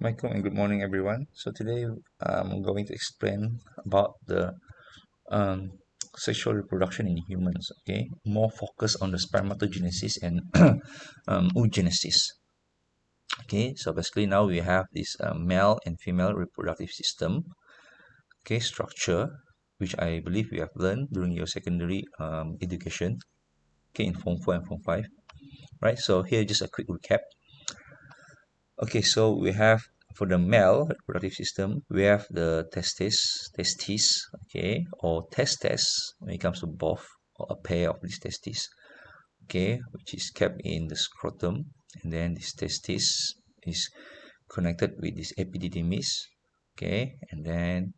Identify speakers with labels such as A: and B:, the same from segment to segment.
A: Michael, and good morning, everyone. So today I'm going to explain about the um, sexual reproduction in humans. Okay, more focus on the spermatogenesis and oogenesis. Okay, so basically now we have this male and female reproductive system. Okay, structure, which I believe you have learned during your secondary education. Okay, in Form 4 and Form 5. Right. So here just a quick recap. Okay, so we have for the male reproductive system, we have the testes, okay, or testes when it comes to both, or a pair of these testes, okay, which is kept in the scrotum, and then this testis is connected with this epididymis, okay, and then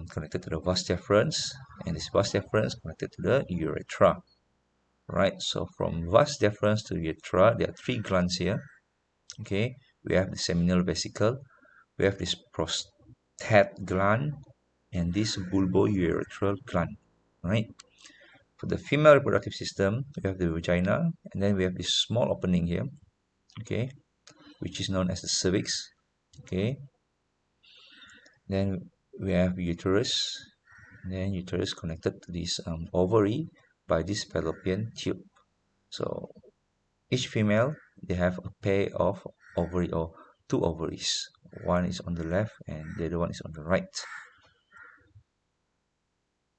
A: connected to the vas deferens, and this vas deferens connected to the urethra, right? So from vas deferens to urethra, there are three glands here. Okay, we have the seminal vesicle, we have this prostate gland, and this bulbourethral gland, right? For the female reproductive system, we have the vagina, and then we have this small opening here, okay, which is known as the cervix, okay. Then we have uterus, and then uterus connected to this ovary by this fallopian tube. So each female, they have a pair of ovary or two ovaries. One is on the left and the other one is on the right.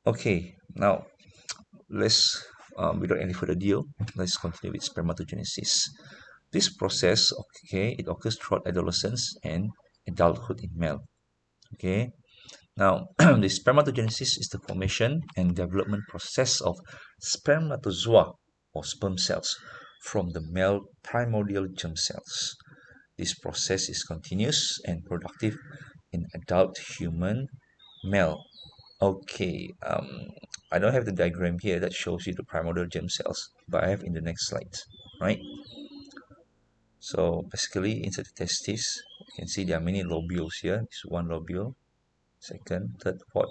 A: Okay, now let's, without any further ado, let's continue with spermatogenesis. This process, okay, it occurs throughout adolescence and adulthood in male. Okay, now the spermatogenesis is the formation and development process of spermatozoa or sperm cells from the male primordial germ cells. This process is continuous and productive in adult human male. Okay, I don't have the diagram here that shows you the primordial germ cells, but I have in the next slide, right? So basically, inside the testis, you can see there are many lobules here. This is one lobule, second, third, fourth,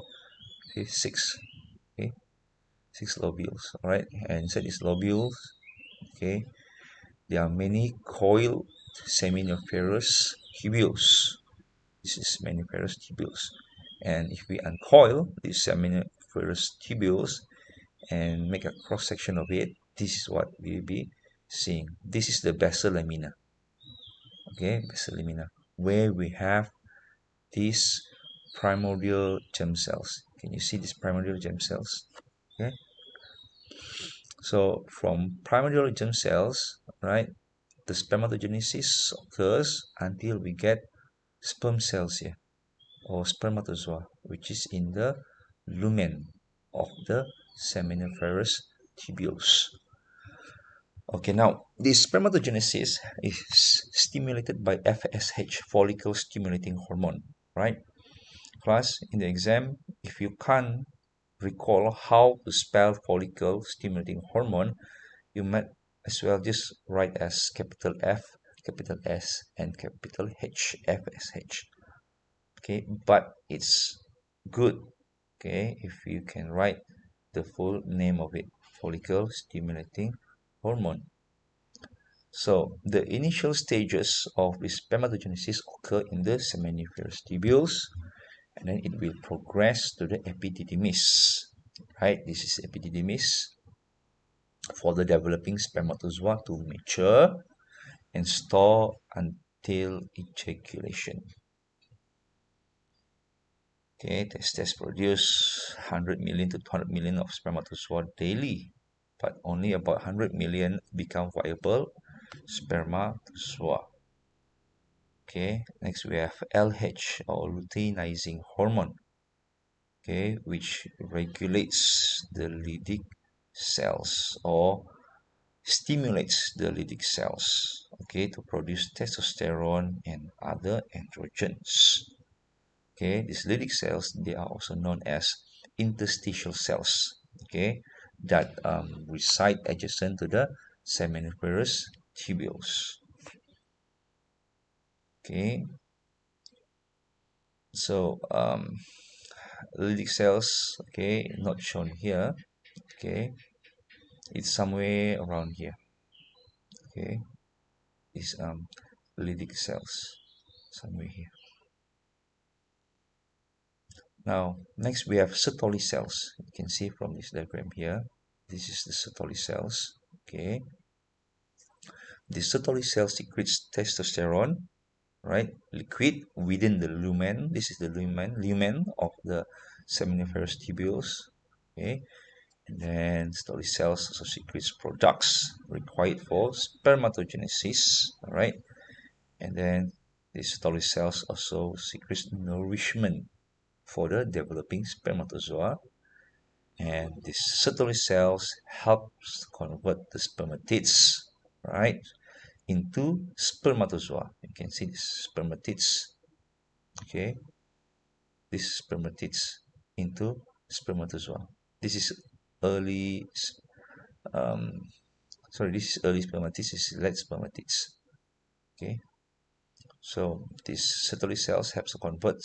A: fifth, sixth. Okay, 6 lobules. All right, and inside these lobules, okay, there are many coiled seminiferous tubules. This is seminiferous tubules, and if we uncoil these seminiferous tubules and make a cross section of it, this is what we'll be seeing. This is the basal lamina. Okay, basal lamina, where we have these primordial germ cells. Can you see these primordial germ cells? Okay, so from primordial germ cells, right, the spermatogenesis occurs until we get sperm cells here, or spermatozoa, which is in the lumen of the seminiferous tubules. Okay, now this spermatogenesis is stimulated by FSH, follicle stimulating hormone, right? Class, in the exam, if you can't recall how to spell follicle stimulating hormone, you might as well just write as capital F, capital S, and capital H, FSH. Okay, but it's good, okay, if you can write the full name of it, follicle stimulating hormone. So the initial stages of the spermatogenesis occur in the seminiferous tubules, and then it will progress to the epididymis. Right, this is epididymis for the developing spermatozoa to mature and store until ejaculation. Okay, testes produce 100 million to 200 million of spermatozoa daily, but only about 100 million become viable spermatozoa. Okay, next we have LH, or luteinizing hormone, okay, which regulates the Leydig cells or stimulates the Leydig cells, okay, to produce testosterone and other androgens. Okay, these Leydig cells, they are also known as interstitial cells, okay, that reside adjacent to the seminiferous tubules. Okay, so Leydig cells, okay, not shown here. Okay, it's somewhere around here. Okay, is Leydig cells somewhere here. Now, next we have Sertoli cells. You can see from this diagram here. This is the Sertoli cells. Okay. The Sertoli cell secretes testosterone, right? Liquid within the lumen. This is the lumen of the seminiferous tubules. Okay. And then Sertoli cells also secretes products required for spermatogenesis. All right. And then these Sertoli cells also secretes nourishment for the developing spermatozoa, and these Sertoli cells helps convert the spermatids, right, into spermatozoa. You can see this spermatids, okay, this spermatids into spermatozoa. This is early, um, this is early spermatids. This is late spermatids, okay. So these Sertoli cells help to convert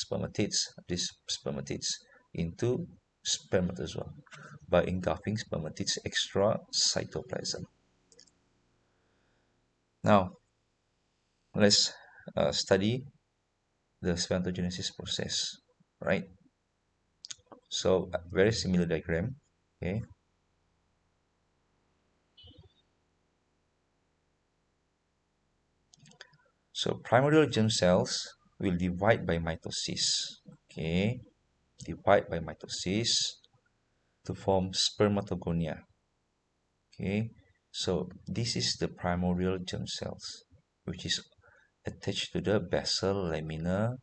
A: these spermatids into spermatozoa by engulfing spermatids extra cytoplasm. Now, let's study the spermatogenesis process, right? So, a very similar diagram, okay? So, primordial germ cells will divide by mitosis, okay? Divide by mitosis to form spermatogonia, okay? So, this is the primordial germ cells, which is attached to the basal lamina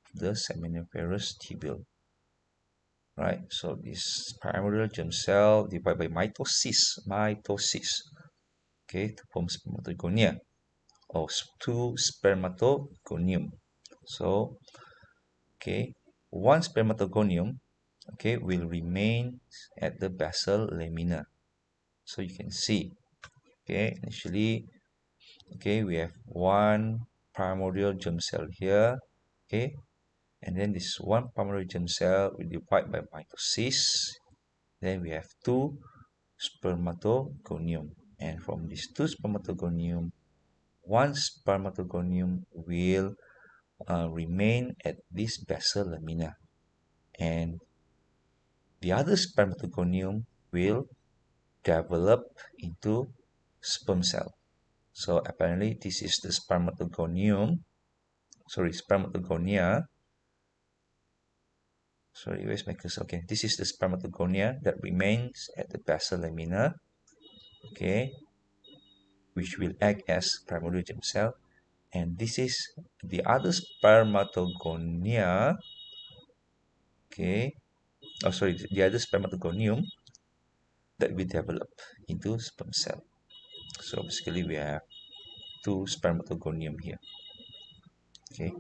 A: of the seminiferous tubule. Right, so this primordial germ cell divided by mitosis, okay, to form spermatogonia or two spermatogonium. So, okay, one spermatogonium, okay, will remain at the basal lamina. So you can see, okay, initially, okay, we have one primordial germ cell here, okay, and then this one primordial germ cell will divide by mitosis. Then we have two spermatogonium, and from these two spermatogonium, one spermatogonium will remain at this basal lamina, and the other spermatogonium will develop into sperm cell. So apparently this is the spermatogonia. Sorry, where's my cursor? Okay, this is the spermatogonia that remains at the basal lamina, okay, which will act as primordial germ cell, and this is the other spermatogonia, okay, the other spermatogonium that will develop into sperm cell. So basically we have two spermatogonium here, okay.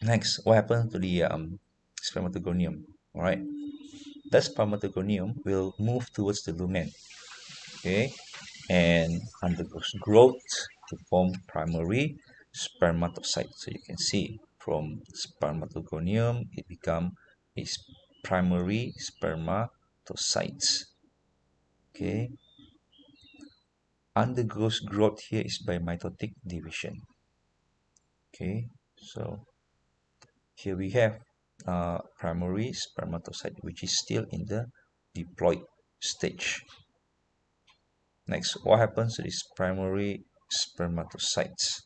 A: Next, what happens to the spermatogonium? All right, that spermatogonium will move towards the lumen, okay, and undergoes growth to form primary spermatocyte. So you can see from spermatogonium it becomes a primary spermatocytes, okay. Undergoes growth here is by mitotic division, okay. So here we have primary spermatocyte, which is still in the diploid stage. Next, what happens to these primary spermatocytes?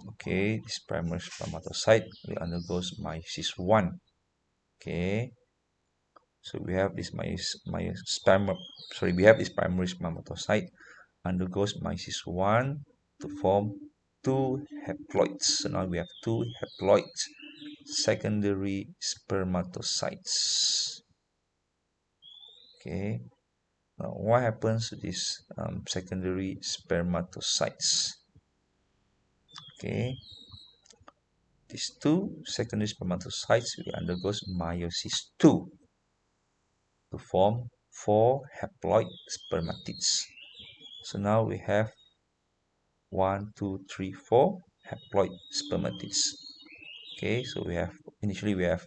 A: Okay, this primary spermatocyte will undergoes meiosis 1. Okay, so we have this primary spermatocyte undergoes meiosis 1 to form two haploids. So now we have two haploids, secondary spermatocytes. Okay, now what happens to these secondary spermatocytes? Okay, these two secondary spermatocytes will undergo meiosis 2 to form four haploid spermatids. So now we have 1, 2, 3, 4 haploid spermatids. Okay, so initially we have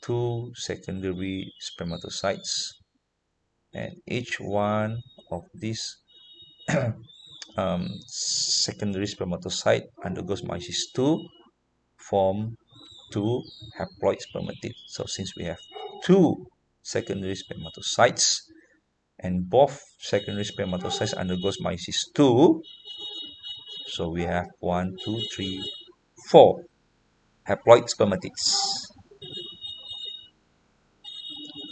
A: two secondary spermatocytes, and each one of these secondary spermatocyte undergoes meiosis II, form two haploid spermatids. So since we have two secondary spermatocytes and both secondary spermatocytes undergoes meiosis II, so we have 1, 2, 3, 4 haploid spermatids.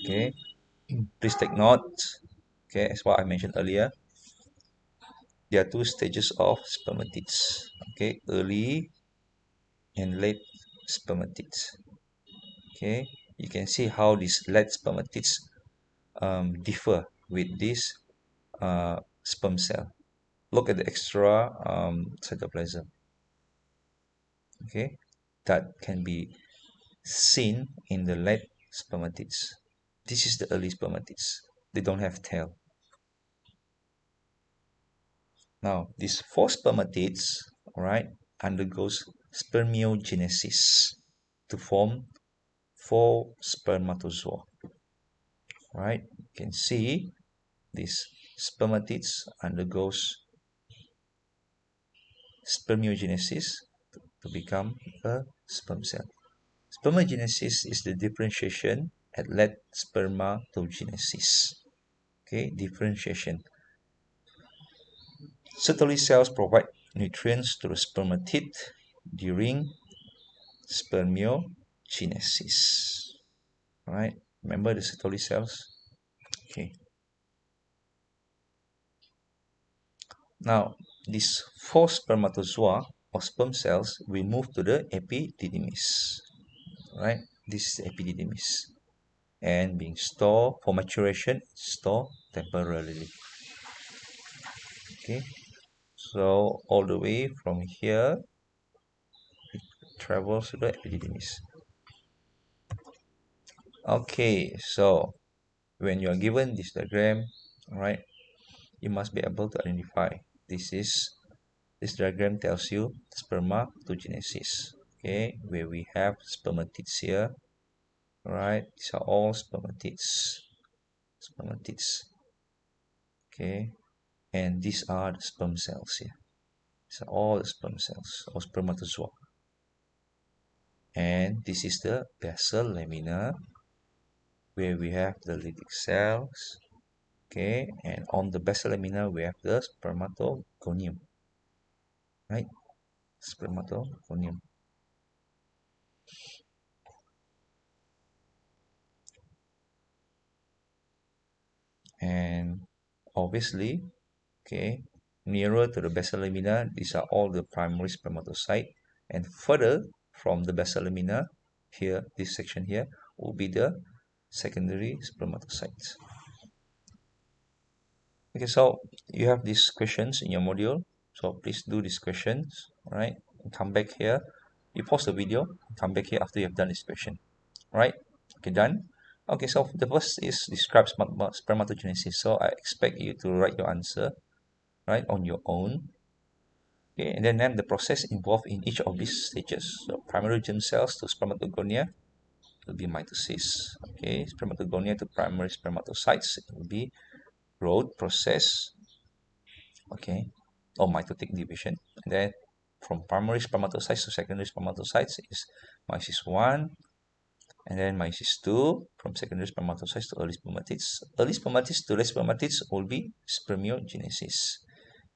A: Okay, please take note. Okay, as what I mentioned earlier, there are two stages of spermatids. Okay, early and late spermatids. Okay, you can see how these late spermatids differ with this sperm cell. Look at the extra cytoplasm. Okay, that can be seen in the late spermatids. This is the early spermatids. They don't have tail. Now, these four spermatids, right, undergoes spermiogenesis to form four spermatozoa. Right, you can see these spermatids undergoes spermiogenesis to become a sperm cell. Spermogenesis is the differentiation at late spermatogenesis. Okay, differentiation. Sertoli cells provide nutrients to the spermatid during spermiogenesis. Alright, remember the Sertoli cells? Okay. Now, these four spermatozoa or sperm cells will move to the epididymis. Right, this is the epididymis, and being stored for maturation, stored temporarily. Okay, so all the way from here it travels to the epididymis. Okay, so when you are given this diagram, right, you must be able to identify this diagram tells you spermatogenesis. Okay, where we have spermatids here, right? These are all spermatids. Okay, and these are the sperm cells here. These are all the sperm cells or spermatozoa. And this is the basal lamina where we have the lytic cells. Okay, and on the basal lamina we have the spermatogonium. Right? Spermatogonium. And obviously, okay, nearer to the basal lamina, these are all the primary spermatocyte, and further from the basal lamina, here, this section here, will be the secondary spermatocytes. Okay, so you have these questions in your module, so please do these questions, all right? Come back here, you pause the video, come back here after you have done this question, all right? Okay, done. Okay, so the first is describe spermatogenesis, so I expect you to write your answer, right, on your own. Okay, and then name the process involved in each of these stages. So primary germ cells to spermatogonia will be mitosis. Okay, spermatogonia to primary spermatocytes, it will be growth process. Okay, or mitotic division. And then from primary spermatocytes to secondary spermatocytes is meiosis I, and then meiosis II. From secondary spermatocytes to early spermatids. Early spermatids to late spermatids will be spermiogenesis.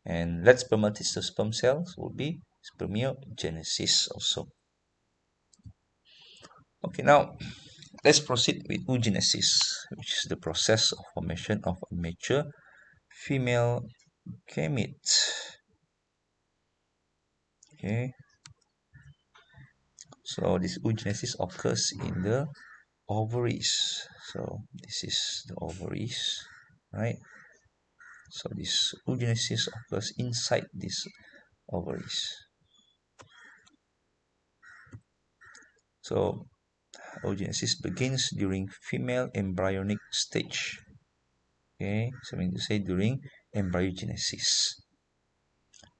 A: And late spermatids to sperm cells will be spermiogenesis also. Okay, now let's proceed with oogenesis, which is the process of formation of a mature female gamete. Okay, so this oogenesis occurs in the ovaries. So this is the ovaries, right? So this oogenesis occurs inside these ovaries. So oogenesis begins during female embryonic stage. Okay, so I mean to say during embryogenesis,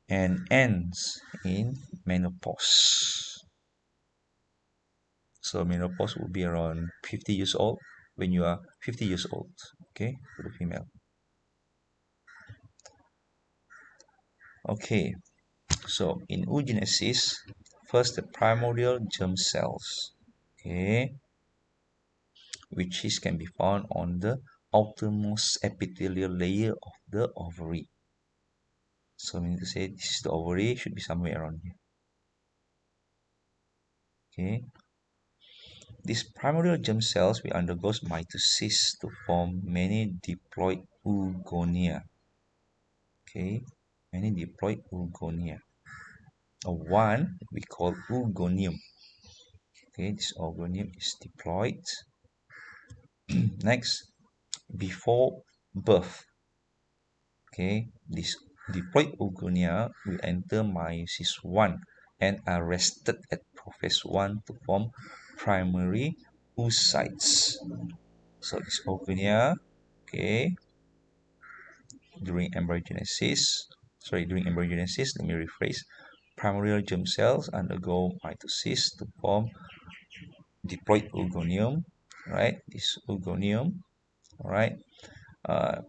A: and ends in menopause. So menopause will be around 50 years old when you are 50 years old. okay, for the female. Okay, so in oogenesis, first the primordial germ cells, okay, which is can be found on the outermost epithelial layer of the ovary. So meaning to say this is the ovary, should be somewhere around here. Okay. These primordial germ cells will undergo mitosis to form many diploid oogonia. Okay, many diploid oogonia. One we call oogonium. Okay, this oogonium is diploid. Next, before birth, okay, this diploid oogonia will enter meiosis 1 and are rested at prophase 1 to form primary oocytes. So this oogonia, okay, during embryogenesis, let me rephrase, primordial germ cells undergo mitosis to form diploid oogonium, right? This oogonium, right?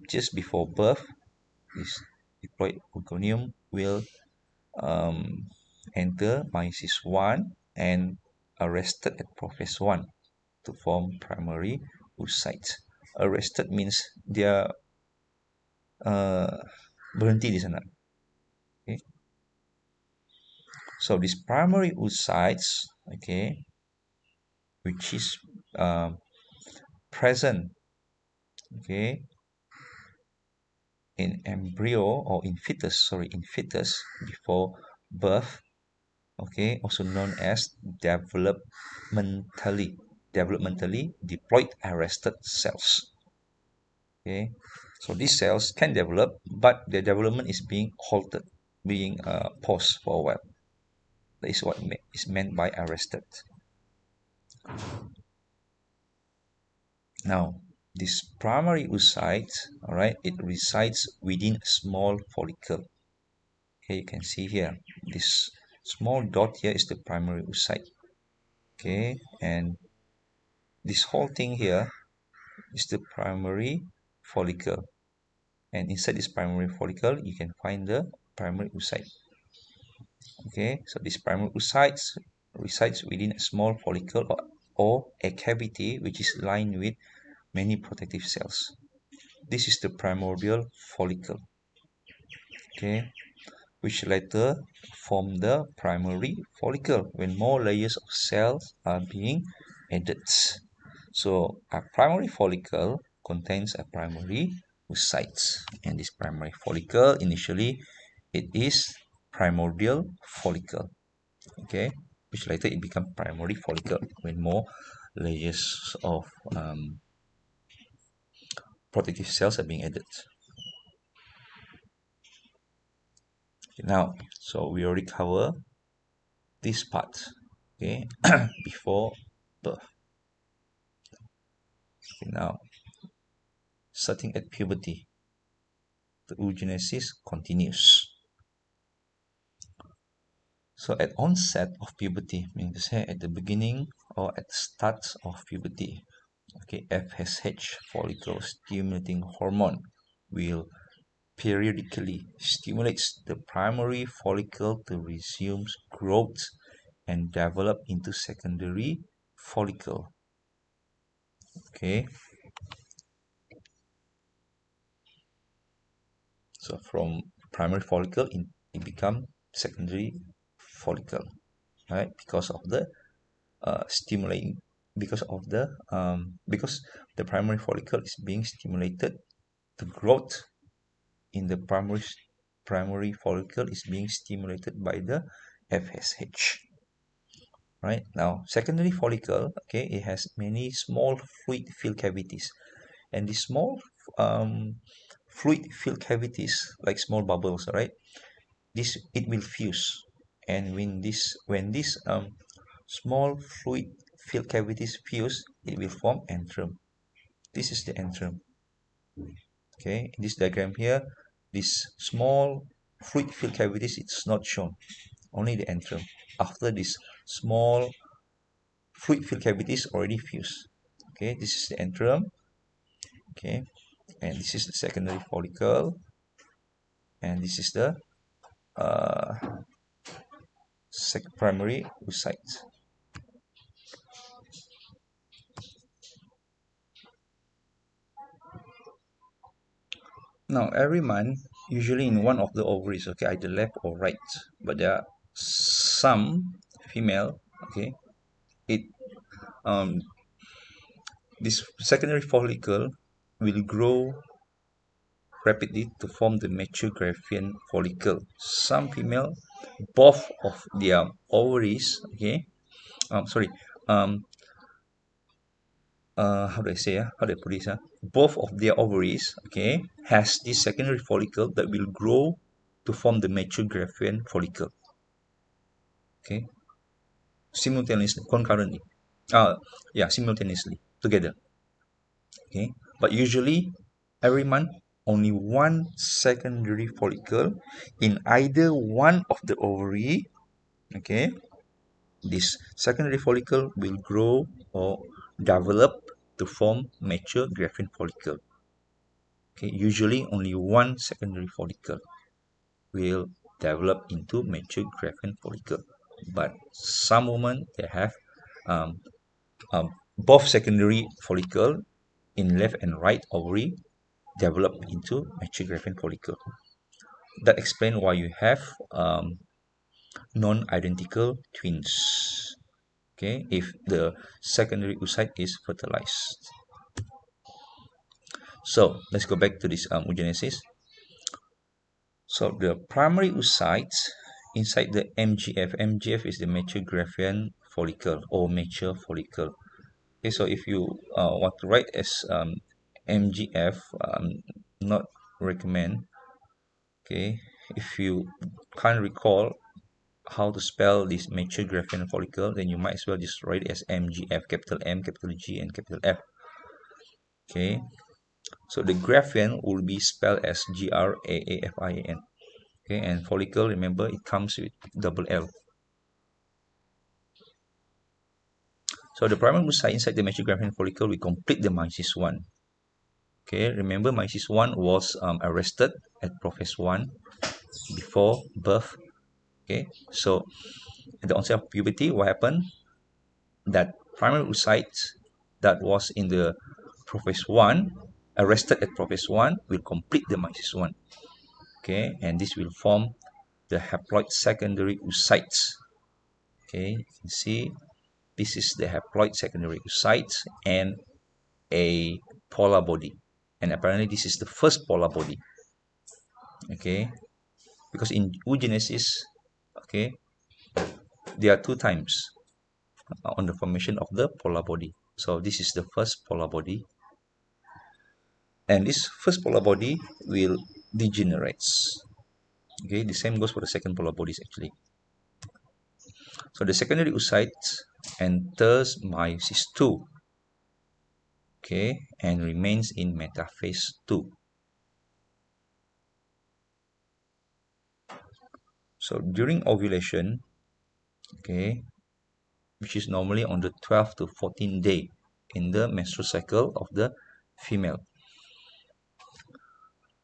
A: Just before birth, this diploid oogonium will enter meiosis 1 and arrested at prophase 1 to form primary oocytes. Arrested means they are berhenti di sana. Okay. So this primary oocytes, okay, which is present, okay, in embryo or in fetus before birth, okay, also known as developmentally diploid arrested cells. Okay, so these cells can develop, but their development is being halted, being paused for a while. That is what is meant by arrested. Now, this primary oocyte, all right, it resides within a small follicle. Okay, you can see here, this small dot here is the primary oocyte. Okay, and this whole thing here is the primary follicle. And inside this primary follicle, you can find the primary oocyte. Okay, so this primary oocyte resides within a small follicle or a cavity which is lined with many protective cells. This is the primordial follicle, okay, which later form the primary follicle when more layers of cells are being added. So a primary follicle contains a primary oocyte, and this primary follicle initially it is primordial follicle, okay, which later it becomes primary follicle when more layers of protective cells are being added. Okay, now, so we already cover this part, okay, before birth. Okay, now, starting at puberty, the oogenesis continues. So at onset of puberty, meaning to say at the beginning or at the start of puberty, okay, FSH, follicle stimulating hormone, will periodically stimulates the primary follicle to resume growth and develop into secondary follicle. Okay, so from primary follicle it become secondary follicle, right? Because of the stimulating, because the primary follicle is being stimulated, the growth in the primary follicle is being stimulated by the FSH. Right, now secondary follicle, okay, it has many small fluid filled cavities, and these small fluid filled cavities, like small bubbles, right, this it will fuse, and when this small fluid filled cavities fuse, it will form antrum. This is the antrum. Okay, in this diagram here, this small fluid filled cavities, it's not shown, only the antrum. After this small fluid filled cavities already fused, okay, this is the antrum. Okay, and this is the secondary follicle, and this is the uh, primary oocyte. Now, every month, usually in one of the ovaries, okay, either left or right, but there are some female, okay, it this secondary follicle will grow rapidly to form the mature Graafian follicle. Some female, both of their ovaries, okay, sorry, how do I say, how do I put this, both of their ovaries, okay, has this secondary follicle that will grow to form the mature Graafian follicle, okay, simultaneously, concurrently, yeah, simultaneously, together, okay, but usually every month only one secondary follicle in either one of the ovary, okay, this secondary follicle will grow or develop to form mature Graafian follicle. Okay, usually only one secondary follicle will develop into mature Graafian follicle, but some women they have um, both secondary follicle in left and right ovary develop into mature Graafian follicle. That explains why you have non-identical twins. Okay, if the secondary oocyte is fertilized. So let's go back to this oogenesis. So the primary oocyte inside the MGF. MGF is the mature Graafian follicle or mature follicle. Okay, so if you want to write as MGF, not recommend. Okay, if you can't recall how to spell this mature Graafian follicle, then you might as well just write it as MGF, capital M, capital G, and capital F. Okay, so the Graafian will be spelled as Graafin. Okay, and follicle, remember, it comes with double L. So the primary oocyte inside the mature Graafian follicle will complete the meiosis 1. Okay, remember meiosis 1 was arrested at prophase 1 before birth. Okay, so at the onset of puberty, what happened? That primary oocyte that was in the prophase 1, arrested at prophase 1, will complete the meiosis 1. Okay, and this will form the haploid secondary oocytes. Okay, you can see this is the haploid secondary oocytes and a polar body. And apparently this is the first polar body. Okay, because in oogenesis, okay, there are two times on the formation of the polar body. So this is the first polar body, and this first polar body will degenerates. Okay, the same goes for the second polar bodies actually. So the secondary oocyte enters meiosis 2, okay, and remains in metaphase 2. So during ovulation, okay, which is normally on the 12th to 14th day in the menstrual cycle of the female.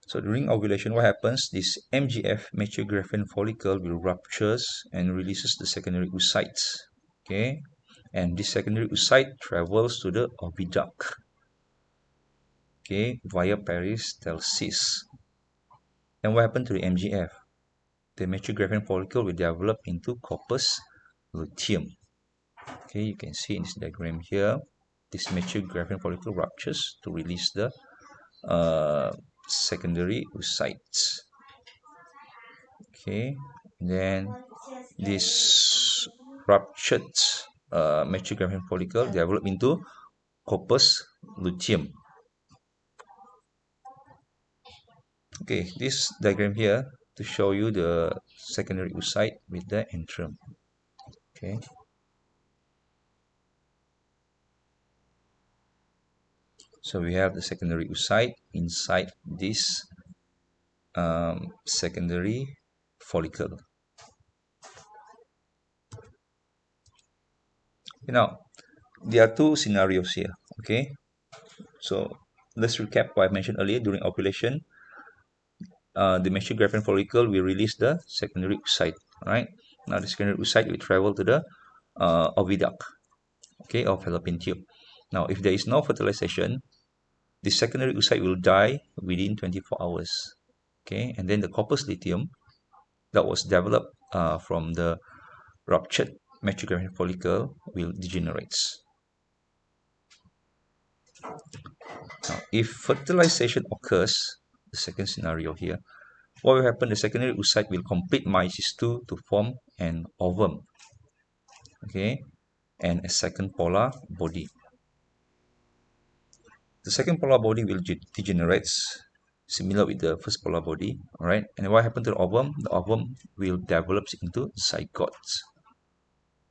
A: So during ovulation, what happens? This MGF, mature Graafian follicle, will ruptures and releases the secondary oocytes. Okay, and this secondary oocyte travels to the oviduct. Okay, via peristalsis. Then what happened to the MGF? The mature Graafian follicle will develop into corpus luteum. Okay, you can see in this diagram here, this mature Graafian follicle ruptures to release the secondary oocytes. Okay, then this ruptured mature Graafian follicle develop into corpus luteum. Okay, this diagram here to show you the secondary oocyte with the antrum. Okay. So we have the secondary oocyte inside this secondary follicle. Now, there are two scenarios here. Okay, so let's recap what I mentioned earlier. During ovulation, the mature graphene follicle will release the secondary oocyte. Right now, the secondary oocyte will travel to the oviduct, okay, or fallopian tube. Now, if there is no fertilization, the secondary oocyte will die within 24 hours. Okay, and then the corpus luteum that was developed from the ruptured mature graphene follicle will degenerate. Now, if fertilization occurs, the second scenario here, what will happen? The secondary oocyte will complete meiosis II to form an ovum, okay, and a second polar body. The second polar body will degenerate, similar with the first polar body, all right? And what happened to the ovum? The ovum will develop into zygotes.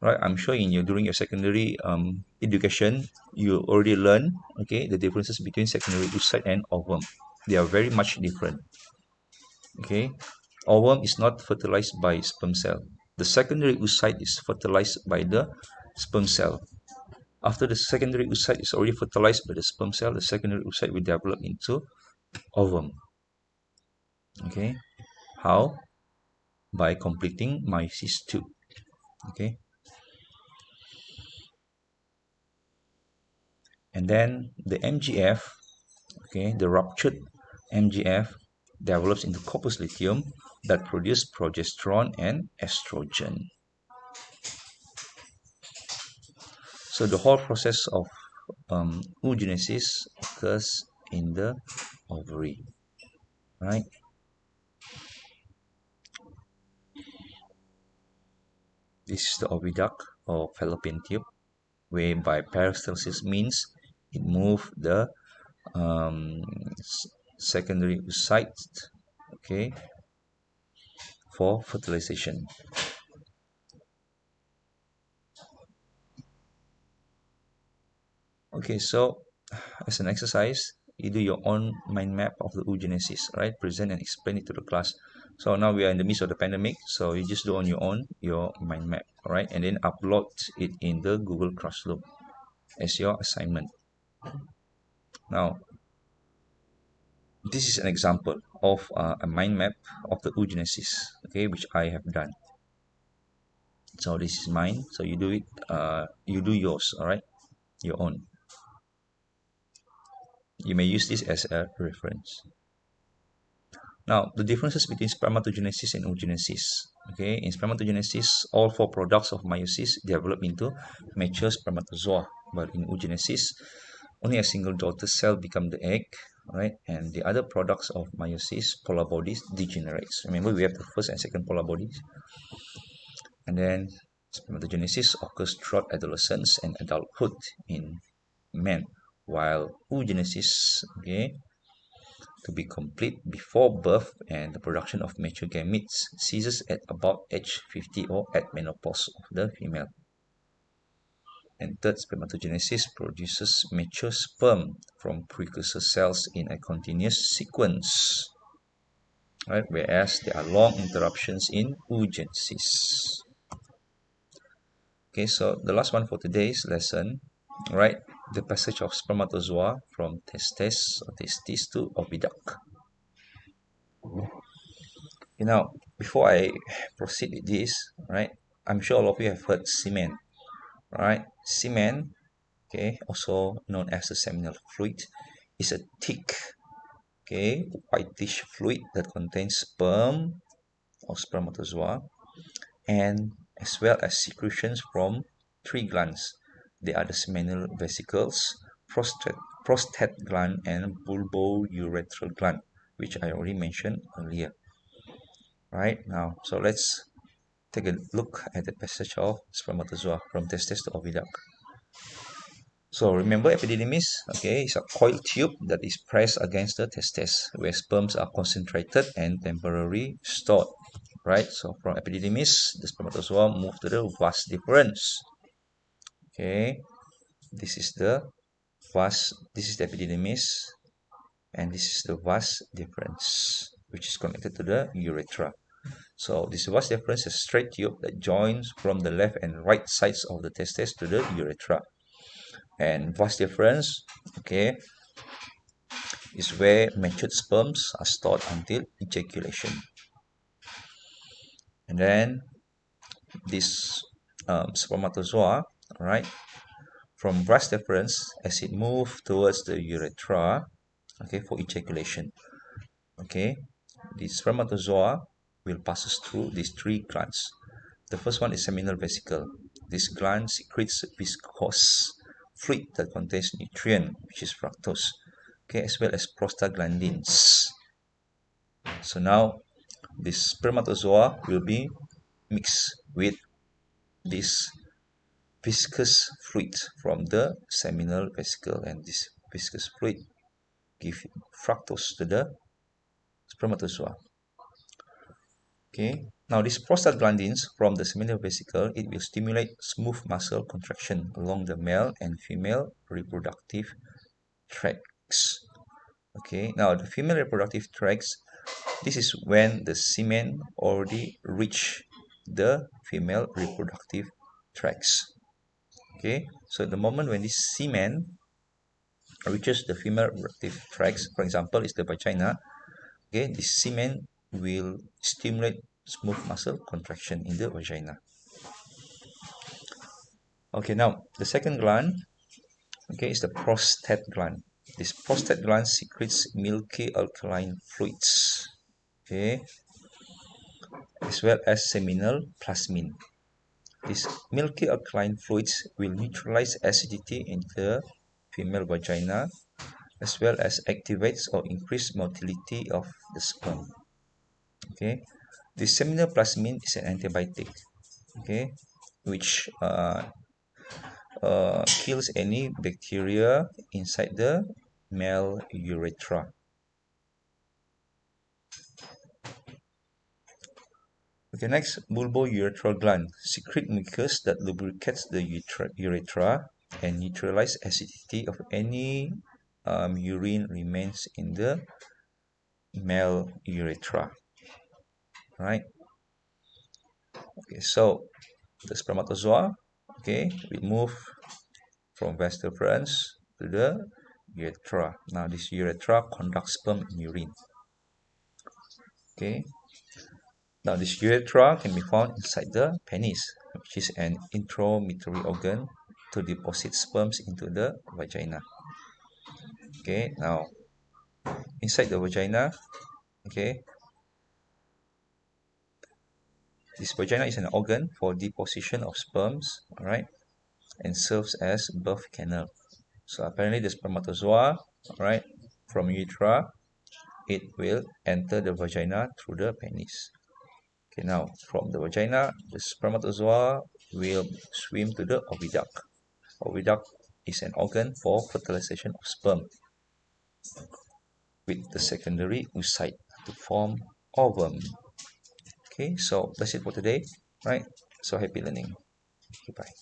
A: Right, I'm sure during your secondary education, you already learned, okay, the differences between secondary oocyte and ovum. They are very much different. Okay, ovum is not fertilized by sperm cell. The secondary oocyte is fertilized by the sperm cell. After the secondary oocyte is already fertilized by the sperm cell, the secondary oocyte will develop into ovum. Okay, how? By completing meiosis II. Okay, and then the MGF, okay, the ruptured MGF develops into corpus luteum that produce progesterone and estrogen. So the whole process of oogenesis occurs in the ovary, right? This is the oviduct or fallopian tube, whereby peristalsis means it moves the secondary oocyte, okay, for fertilization. Okay, so as an exercise, you do your own mind map of the oogenesis, right? Present and explain it to the class. So now we are in the midst of the pandemic, so you just do on your own your mind map, all right? And then upload it in the Google Classroom as your assignment. Now, this is an example of a mind map of the oogenesis, okay, which I have done. So this is mine. So you do it, you do yours, all right, your own. You may use this as a reference. Now, the differences between spermatogenesis and oogenesis. Okay, in spermatogenesis, all four products of meiosis develop into mature spermatozoa, but in oogenesis, only a single daughter cell becomes the egg, right? And the other products of meiosis, polar bodies, degenerates. Remember, we have the first and second polar bodies. And then spermatogenesis occurs throughout adolescence and adulthood in men, while oogenesis, okay, to be complete before birth, and the production of mature gametes ceases at about age 50 or at menopause of the female. And third, spermatogenesis produces mature sperm from precursor cells in a continuous sequence, right? Whereas there are long interruptions in oogenesis. Okay, so the last one for today's lesson, right? The passage of spermatozoa from testes to oviduct. Now, before I proceed with this, right, I'm sure all of you have heard semen, right? Semen, okay, also known as the seminal fluid, is a thick, okay, whitish fluid that contains sperm or spermatozoa, and as well as secretions from three glands. They are the seminal vesicles, prostate gland, and bulbourethral gland, which I already mentioned earlier. Right now, so let's take a look at the passage of spermatozoa from testes to oviduct. So remember, epididymis, okay, is a coiled tube that is pressed against the testes, where sperms are concentrated and temporarily stored. Right, so from epididymis, the spermatozoa move to the vas deferens. Okay, this is the epididymis, and this is the vas deferens, which is connected to the urethra. So this vas deferens is a straight tube that joins from the left and right sides of the testes to the urethra. And vas deferens, okay, is where matured sperms are stored until ejaculation. And then this spermatozoa, right, from vas deferens, as it moves towards the urethra, okay, for ejaculation, okay, the spermatozoa will passes through these three glands. The first one is seminal vesicle. This gland secretes viscous fluid that contains nutrient, which is fructose, okay, as well as prostaglandins. So now this spermatozoa will be mixed with this viscous fluid from the seminal vesicle, and this viscous fluid give fructose to the spermatozoa. Okay, now this prostaglandins from the seminal vesicle, it will stimulate smooth muscle contraction along the male and female reproductive tracts. Okay, now the female reproductive tracts, this is when the semen already reach the female reproductive tracts. Okay, so the moment when this semen reaches the female reproductive tracts, for example, is the vagina, okay, the semen will stimulate smooth muscle contraction in the vagina. Okay, now the second gland, okay, is the prostate gland. This prostate gland secretes milky alkaline fluids, okay, as well as seminal plasmin. These milky alkaline fluids will neutralize acidity in the female vagina, as well as activates or increase motility of the sperm. Okay, the seminal plasmin is an antibiotic, okay, which kills any bacteria inside the male urethra. Okay, next, bulbourethral gland secrete mucus that lubricates the urethra and neutralize acidity of any urine remains in the male urethra. Right? Okay, so the spermatozoa, okay, we move from vas deferens to the urethra. Now this urethra conducts sperm and urine. Okay. Now this urethra can be found inside the penis, which is an intromittory organ to deposit sperms into the vagina. Okay. Now inside the vagina, okay, this vagina is an organ for deposition of sperms, all right, and serves as birth canal. So apparently the spermatozoa, all right, from urethra, it will enter the vagina through the penis. Okay, now from the vagina, the spermatozoa will swim to the oviduct. Oviduct is an organ for fertilization of sperm with the secondary oocyte to form ovum. Okay, so that's it for today, right? So happy learning. Goodbye.